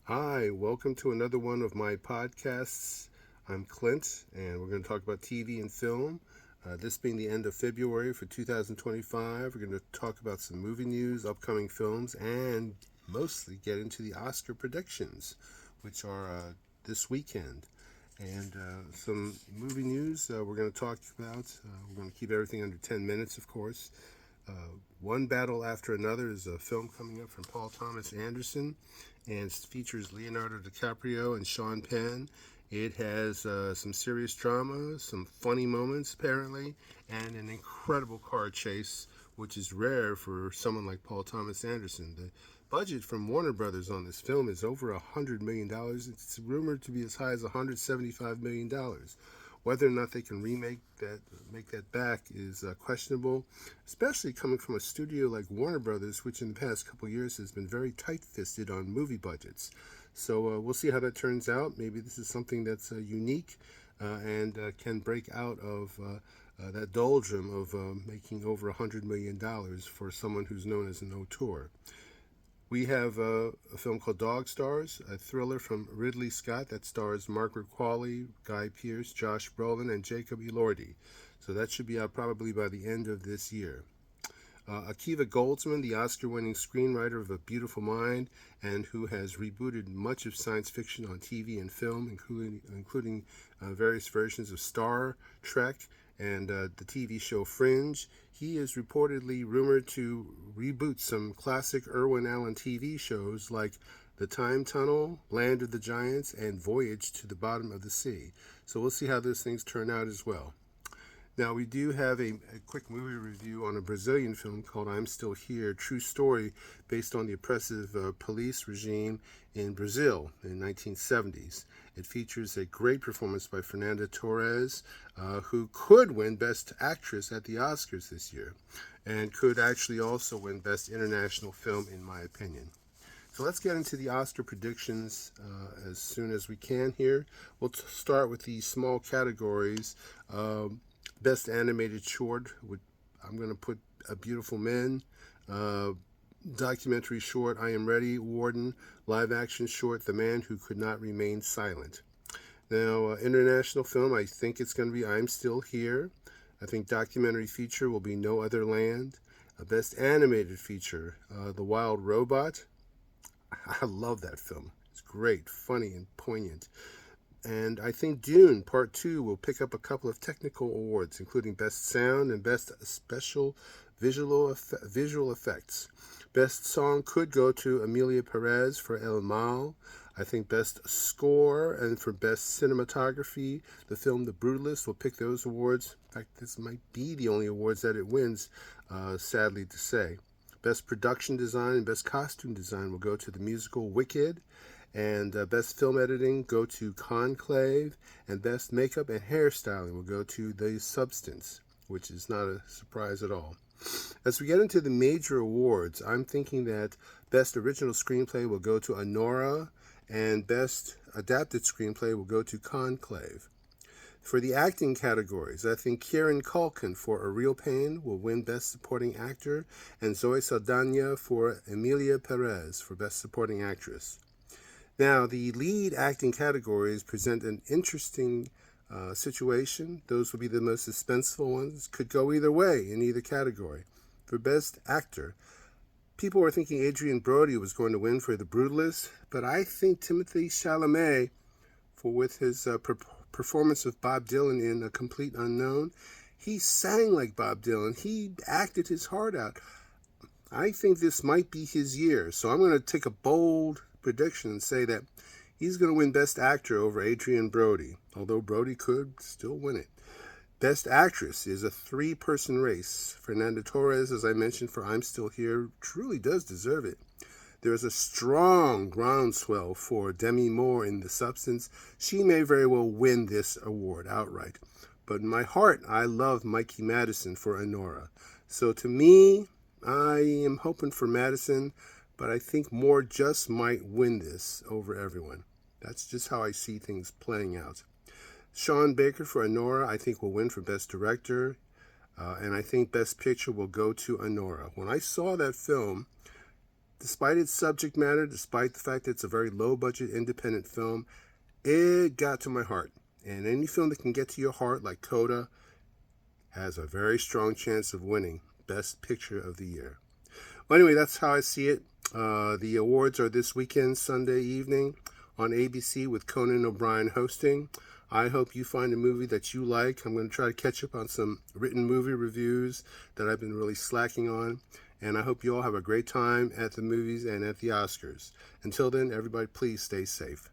Hi, welcome to another one of my podcasts. I'm Clint, and we're going to talk about TV and film. This being the end of February for 2025, we're going to talk about some movie news, upcoming films, and mostly get into the Oscar predictions, which are this weekend. And some movie news we're going to talk about. We're going to keep everything under 10 minutes, of course. Uh, One Battle After Another is a film coming up from Paul Thomas Anderson and features Leonardo DiCaprio and Sean Penn. It has some serious drama, some funny moments apparently, and an incredible car chase, which is rare for someone like Paul Thomas Anderson. The budget from Warner Brothers on this film is over $100 million. It's rumored to be as high as $175 million. Whether or not they can make that back is questionable, especially coming from a studio like Warner Brothers, which in the past couple years has been very tight-fisted on movie budgets. So we'll see how that turns out. Maybe this is something that's unique and can break out of that doldrum of making over $100 million for someone who's known as an auteur. We have a film called Dog Stars, a thriller from Ridley Scott that stars Margaret Qualley, Guy Pearce, Josh Brolin, and Jacob Elordi. So that should be out probably by the end of this year. Akiva Goldsman, the Oscar-winning screenwriter of A Beautiful Mind, and who has rebooted much of science fiction on TV and film, including various versions of Star Trek and the TV show Fringe. He is reportedly rumored to reboot some classic Irwin Allen TV shows like The Time Tunnel, Land of the Giants, and Voyage to the Bottom of the Sea. So we'll see how those things turn out as well. Now, we do have a quick movie review on a Brazilian film called I'm Still Here, true story based on the oppressive police regime in Brazil in the 1970s. It features a great performance by Fernanda Torres, who could win Best Actress at the Oscars this year, and could actually also win Best International Film, in my opinion. So let's get into the Oscar predictions as soon as we can here. We'll start with the small categories. Best animated short, I'm going to put A Beautiful Men. Documentary short, I Am Ready, Warden. Live action short, The Man Who Could Not Remain Silent. Now, international film, I think it's going to be I'm Still Here. I think documentary feature will be No Other Land. Best animated feature, The Wild Robot. I love that film. It's great, funny, and poignant. And I think Dune Part 2 will pick up a couple of technical awards, including Best Sound and Best Special Visual Effects. Best Song could go to Emilia Perez for El Mal. I think Best Score and for Best Cinematography, the film The Brutalist will pick those awards. In fact, this might be the only awards that it wins, sadly to say. Best Production Design and Best Costume Design will go to the musical Wicked. And Best Film Editing go to Conclave, and Best Makeup and Hairstyling will go to The Substance, which is not a surprise at all. As we get into the major awards, I'm thinking that Best Original Screenplay will go to Anora, and Best Adapted Screenplay will go to Conclave. For the acting categories, I think Kieran Culkin for A Real Pain will win Best Supporting Actor, and Zoe Saldana for Emilia Perez for Best Supporting Actress. Now, the lead acting categories present an interesting situation. Those will be the most suspenseful ones. Could go either way in either category. For Best Actor, people were thinking Adrien Brody was going to win for The Brutalist, but I think Timothée Chalamet, with his performance of Bob Dylan in A Complete Unknown, he sang like Bob Dylan. He acted his heart out. I think this might be his year, so I'm going to take a bold prediction and say that he's going to win Best Actor over Adrien Brody, although Brody could still win it. Best Actress is a three-person race. Fernanda Torres, as I mentioned, for I'm Still Here, truly does deserve it. There is a strong groundswell for Demi Moore in The Substance. She may very well win this award outright. But in my heart, I love Mikey Madison for Anora. So to me, I am hoping for Madison, but I think Moore just might win this over everyone. That's just how I see things playing out. Sean Baker for Anora, I think will win for Best Director, and I think Best Picture will go to Anora. When I saw that film, despite its subject matter, despite the fact that it's a very low-budget independent film, it got to my heart. And any film that can get to your heart, like Coda, has a very strong chance of winning Best Picture of the Year. Well, anyway, that's how I see it. The awards are this weekend, Sunday evening, on ABC with Conan O'Brien hosting. I hope you find a movie that you like. I'm going to try to catch up on some written movie reviews that I've been really slacking on. And I hope you all have a great time at the movies and at the Oscars. Until then, everybody, please stay safe.